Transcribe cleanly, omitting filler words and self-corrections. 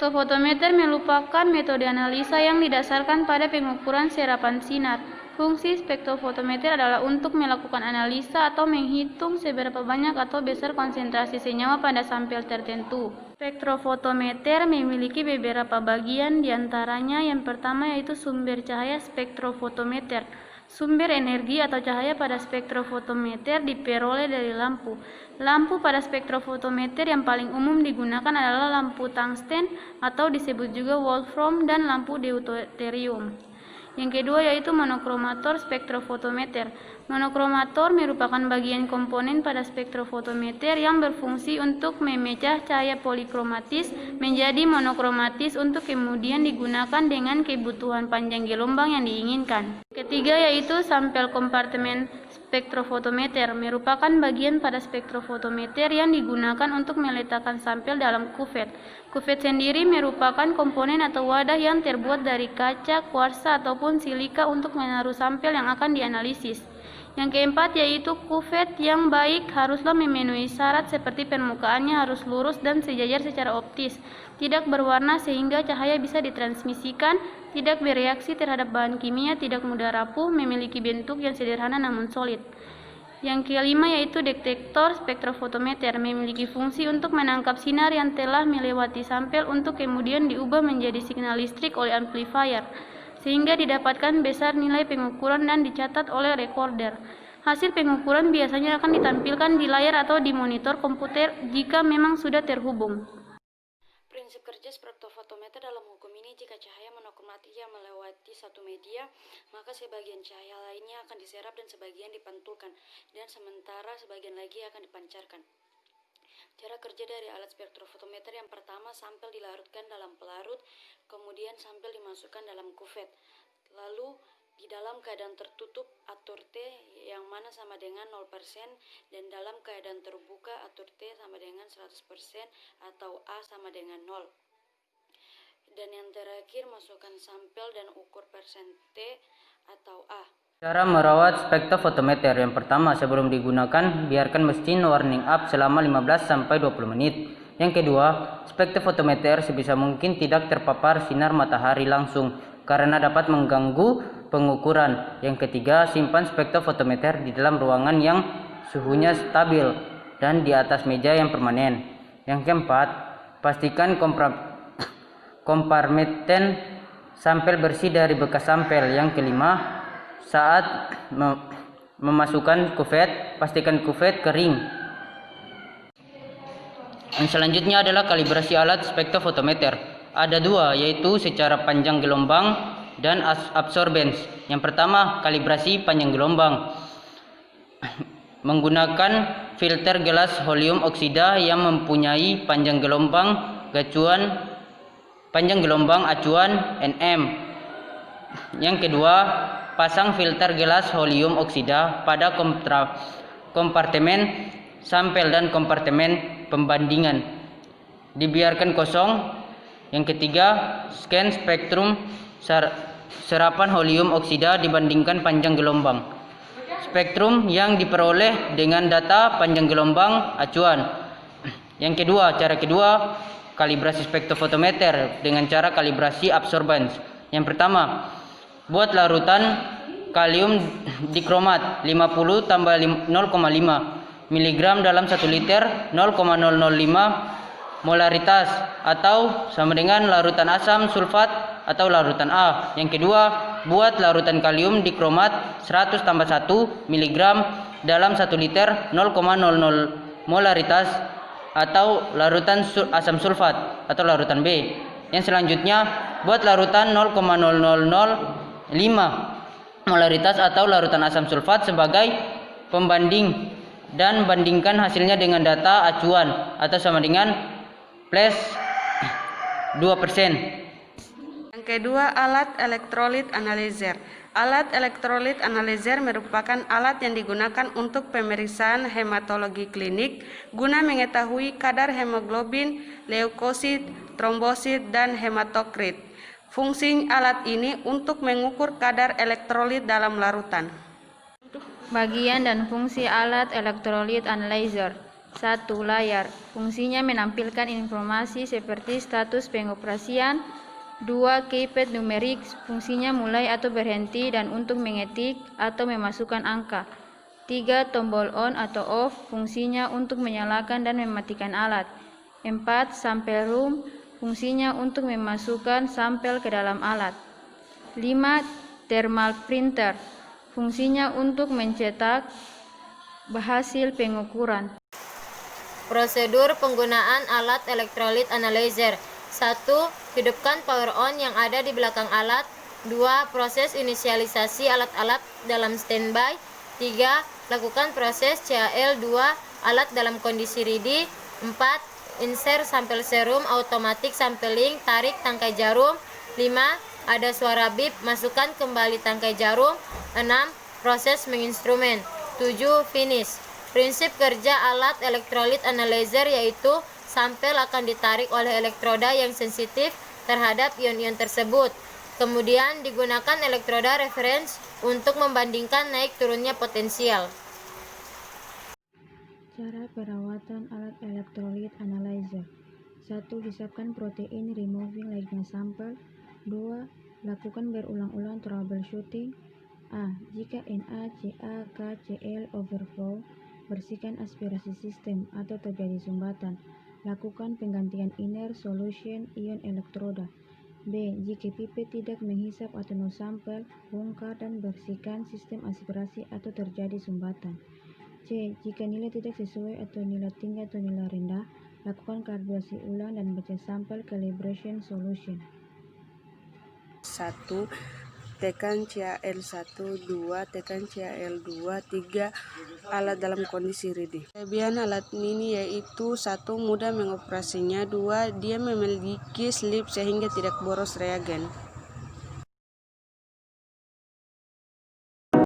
Spektrofotometer merupakan metode analisa yang didasarkan pada pengukuran serapan sinar. Fungsi spektrofotometer adalah untuk melakukan analisa atau menghitung seberapa banyak atau besar konsentrasi senyawa pada sampel tertentu. Spektrofotometer memiliki beberapa bagian, diantaranya yang pertama yaitu sumber cahaya spektrofotometer. Sumber energi atau cahaya pada spektrofotometer diperoleh dari lampu. Lampu pada spektrofotometer yang paling umum digunakan adalah lampu tungsten atau disebut juga wolfram dan lampu deuterium. Yang kedua yaitu monokromator spektrofotometer. Monokromator merupakan bagian komponen pada spektrofotometer yang berfungsi untuk memecah cahaya polikromatis menjadi monokromatis untuk kemudian digunakan dengan kebutuhan panjang gelombang yang diinginkan. Ketiga yaitu sampel kompartemen spektrofotometer, merupakan bagian pada spektrofotometer yang digunakan untuk meletakkan sampel dalam kuvet. Kuvet sendiri merupakan komponen atau wadah yang terbuat dari kaca, kuarsa ataupun silika untuk menaruh sampel yang akan dianalisis. Yang keempat yaitu kuvet yang baik haruslah memenuhi syarat seperti permukaannya harus lurus dan sejajar secara optis, tidak berwarna sehingga cahaya bisa ditransmisikan, tidak bereaksi terhadap bahan kimia, tidak mudah rapuh, memiliki bentuk yang sederhana namun solid. Yang kelima yaitu detektor spektrofotometer, memiliki fungsi untuk menangkap sinar yang telah melewati sampel untuk kemudian diubah menjadi signal listrik oleh amplifier, sehingga didapatkan besar nilai pengukuran dan dicatat oleh recorder. Hasil pengukuran biasanya akan ditampilkan di layar atau di monitor komputer jika memang sudah terhubung. Prinsip kerja spektrofotometer dalam hukum ini, jika cahaya monokromatik yang melewati satu media, maka sebagian cahaya lainnya akan diserap dan sebagian dipantulkan, dan sementara sebagian lagi akan dipancarkan. Cara kerja dari alat spektrofotometer yang pertama, sampel dilarutkan dalam pelarut, kemudian sampel dimasukkan dalam kuvet. Lalu di dalam keadaan tertutup atur T yang mana sama dengan 0% dan dalam keadaan terbuka atur T sama dengan 100% atau A sama dengan 0. Dan yang terakhir, masukkan sampel dan ukur persen T atau A. Cara merawat spektrofotometer yang pertama, sebelum digunakan biarkan mesin warning up selama 15-20 menit. Yang kedua, spektrofotometer sebisa mungkin tidak terpapar sinar matahari langsung karena dapat mengganggu pengukuran. Yang ketiga, simpan spektrofotometer di dalam ruangan yang suhunya stabil dan di atas meja yang permanen. Yang keempat, pastikan kompartemen sampel bersih dari bekas sampel. Yang kelima, saat memasukkan kuvet, pastikan kuvet kering. Yang selanjutnya adalah kalibrasi alat spektrofotometer. Ada dua, yaitu secara panjang gelombang dan absorbens. Yang pertama, kalibrasi panjang gelombang. Menggunakan filter gelas helium oksida yang mempunyai panjang gelombang acuan Nm. Yang kedua, pasang filter gelas helium oksida pada kompartemen sampel dan kompartemen pembandingan. Dibiarkan kosong. Yang ketiga, scan spektrum serapan helium oksida dibandingkan panjang gelombang. Spektrum yang diperoleh dengan data panjang gelombang acuan. Yang kedua, cara kedua, kalibrasi spektrofotometer dengan cara kalibrasi absorbans. Yang pertama, buat larutan kalium dikromat 50 tambah 0,5 mg dalam 1 liter, 0,005 molaritas atau sama dengan larutan asam sulfat atau larutan A. Yang kedua, buat larutan kalium dikromat 100 tambah 1 mg dalam 1 liter, 0,00 molaritas atau larutan asam sulfat atau larutan B. Yang selanjutnya, buat larutan 0,0005 molaritas atau larutan asam sulfat sebagai pembanding dan bandingkan hasilnya dengan data acuan atau sama dengan plus 2%. Yang kedua, alat elektrolit analyzer. Alat elektrolit analyzer merupakan alat yang digunakan untuk pemeriksaan hematologi klinik guna mengetahui kadar hemoglobin, leukosit, trombosit, dan hematokrit. Fungsi alat ini untuk mengukur kadar elektrolit dalam larutan. Bagian dan fungsi alat elektrolit analyzer. 1. Layar. Fungsinya menampilkan informasi seperti status pengoperasian. 2. Keypad numerik. Fungsinya mulai atau berhenti dan untuk mengetik atau memasukkan angka. 3. Tombol on atau off. Fungsinya untuk menyalakan dan mematikan alat. 4. Sampel room. Fungsinya untuk memasukkan sampel ke dalam alat. 5. Thermal printer. Fungsinya untuk mencetak hasil pengukuran. Prosedur penggunaan alat electrolyte analyzer. 1. Hidupkan power on yang ada di belakang alat. 2. Proses inisialisasi alat-alat dalam standby. 3. Lakukan proses CAL 2 alat dalam kondisi ready. 4. Insert sampel serum automatic sampling, tarik tangkai jarum. 5. Ada suara bip, masukkan kembali tangkai jarum. 6. Proses menginstrumen. 7. Finish. Prinsip kerja alat electrolyte analyzer yaitu sampel akan ditarik oleh elektroda yang sensitif terhadap ion-ion tersebut. Kemudian digunakan elektroda reference untuk membandingkan naik turunnya potensial. Cara perawatan alat electrolyte analyzer. 1. Hisapkan protein removing likeness sample. 2. Lakukan berulang-ulang troubleshooting. A. Jika NaCl overflow, bersihkan aspirasi sistem atau terjadi sumbatan. Lakukan penggantian inner solution ion elektroda. B. Jika pipet tidak menghisap atau no sampel, bongkar dan bersihkan sistem aspirasi atau terjadi sumbatan. C. Jika nilai tidak sesuai atau nilai tinggi atau nilai rendah, lakukan kalibrasi ulang dan baca sampel calibration solution. 1. Tekan CAL1, 2. Tekan CAL2, 3. Alat dalam kondisi ready. Kelebihan alat ini yaitu 1. Mudah mengoperasinya. 2. Dia memiliki slip sehingga tidak boros reagen.